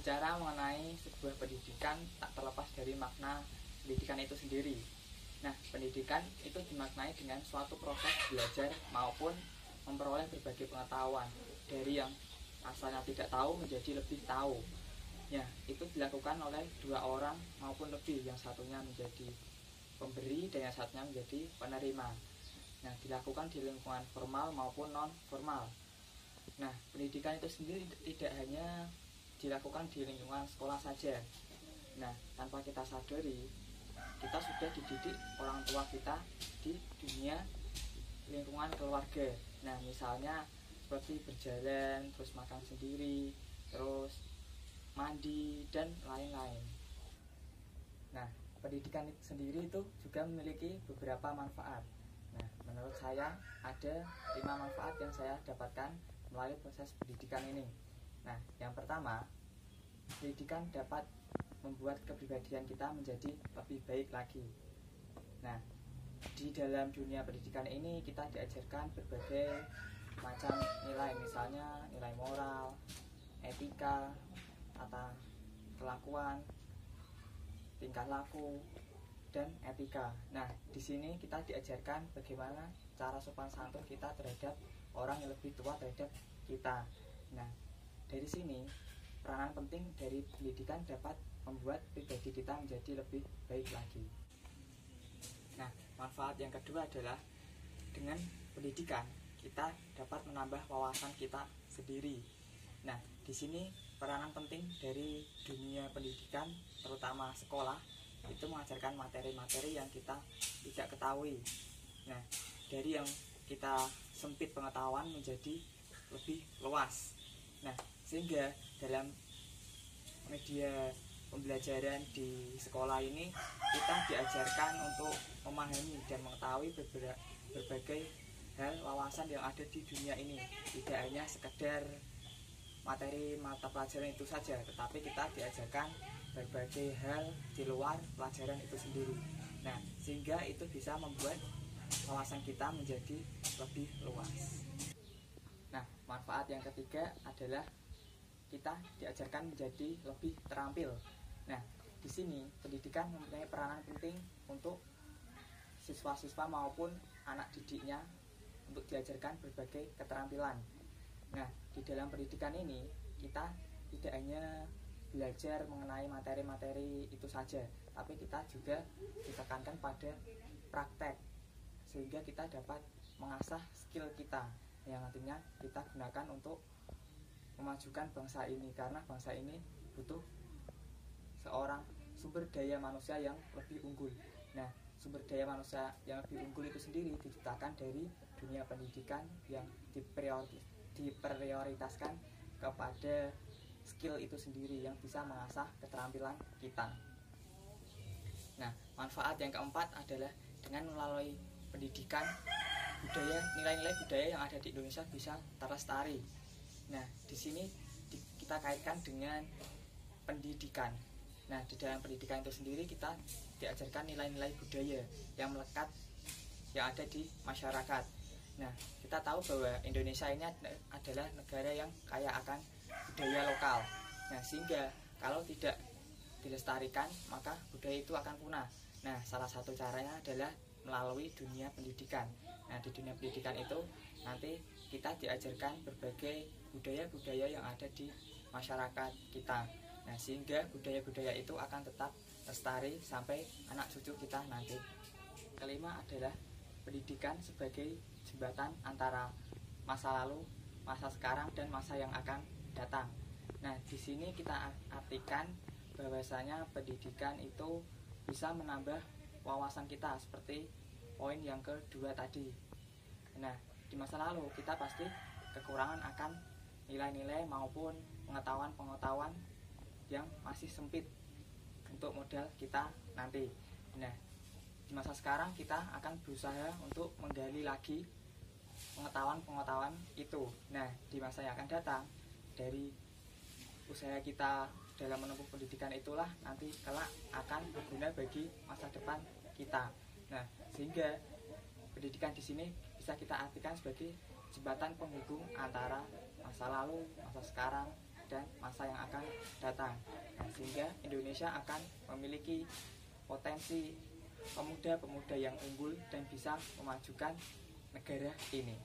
Berbicara mengenai sebuah pendidikan tak terlepas dari makna pendidikan itu sendiri. Nah, pendidikan itu dimaknai dengan suatu proses belajar maupun memperoleh berbagai pengetahuan dari yang asalnya tidak tahu menjadi lebih tahu. Ya, itu dilakukan oleh dua orang maupun lebih, yang satunya menjadi pemberi dan yang satunya menjadi penerima. Nah, dilakukan di lingkungan formal maupun non formal. Nah, pendidikan itu sendiri tidak hanya dilakukan di lingkungan sekolah saja. Nah, tanpa kita sadari, kita sudah dididik orang tua kita di dunia lingkungan keluarga. Nah, misalnya seperti berjalan, terus makan sendiri, terus mandi, dan lain-lain. Nah, pendidikan sendiri itu juga memiliki beberapa manfaat. Nah, menurut saya ada 5 manfaat yang saya dapatkan melalui proses pendidikan ini. Nah, yang pertama, pendidikan dapat membuat kepribadian kita menjadi lebih baik lagi. Nah, di dalam dunia pendidikan ini kita diajarkan berbagai macam nilai, misalnya nilai moral, etika, tata kelakuan, tingkah laku, dan etika. Nah, di sini kita diajarkan bagaimana cara sopan santun kita terhadap orang yang lebih tua terhadap kita. Nah, dari sini peranan penting dari pendidikan dapat membuat pribadi kita menjadi lebih baik lagi. Nah, manfaat yang kedua adalah dengan pendidikan kita dapat menambah wawasan kita sendiri. Nah, di sini peranan penting dari dunia pendidikan, terutama sekolah, itu mengajarkan materi-materi yang kita tidak ketahui. Nah, dari yang kita sempit pengetahuan menjadi lebih luas. Nah, sehingga dalam media pembelajaran di sekolah ini kita diajarkan untuk memahami dan mengetahui berbagai hal wawasan yang ada di dunia ini. Tidak hanya sekedar materi mata pelajaran itu saja, tetapi kita diajarkan berbagai hal di luar pelajaran itu sendiri. Nah, sehingga itu bisa membuat wawasan kita menjadi lebih luas. Nah, manfaat yang ketiga adalah kita diajarkan menjadi lebih terampil. Nah, di sini pendidikan mempunyai peranan penting untuk siswa-siswa maupun anak didiknya untuk diajarkan berbagai keterampilan. Nah, di dalam pendidikan ini kita tidak hanya belajar mengenai materi-materi itu saja, tapi kita juga ditekankan pada praktek, sehingga kita dapat mengasah skill kita yang nantinya kita gunakan untuk memajukan bangsa ini, karena bangsa ini butuh seorang sumber daya manusia yang lebih unggul. Nah, sumber daya manusia yang lebih unggul itu sendiri diciptakan dari dunia pendidikan yang diprioritaskan kepada skill itu sendiri yang bisa mengasah keterampilan kita. Nah, manfaat yang keempat adalah dengan melalui pendidikan, nilai-nilai budaya yang ada di Indonesia bisa terlestari. Nah, di sini kita kaitkan dengan pendidikan. Nah, di dalam pendidikan itu sendiri kita diajarkan nilai-nilai budaya yang melekat yang ada di masyarakat. Nah, kita tahu bahwa Indonesia ini adalah negara yang kaya akan budaya lokal. Nah, sehingga kalau tidak dilestarikan, maka budaya itu akan punah. Nah, salah satu caranya adalah melalui dunia pendidikan. Nah, di dunia pendidikan itu nanti kita diajarkan berbagai budaya-budaya yang ada di masyarakat kita. Nah, sehingga budaya-budaya itu akan tetap lestari sampai anak cucu kita nanti. Kelima adalah pendidikan sebagai jembatan antara masa lalu, masa sekarang, dan masa yang akan datang. Nah, di sini kita artikan bahwasanya pendidikan itu bisa menambah wawasan kita seperti poin yang kedua tadi. Nah, di masa lalu kita pasti kekurangan akan nilai-nilai maupun pengetahuan-pengetahuan yang masih sempit untuk modal kita nanti. Nah, di masa sekarang kita akan berusaha untuk menggali lagi pengetahuan-pengetahuan itu. Nah, di masa yang akan datang, dari usaha kita dalam menempuh pendidikan itulah nanti kelak akan berguna bagi masa depan kita. Nah, sehingga pendidikan di sini bisa kita artikan sebagai jembatan penghubung antara masa lalu, masa sekarang, dan masa yang akan datang. Nah, sehingga Indonesia akan memiliki potensi pemuda-pemuda yang unggul dan bisa memajukan negara ini.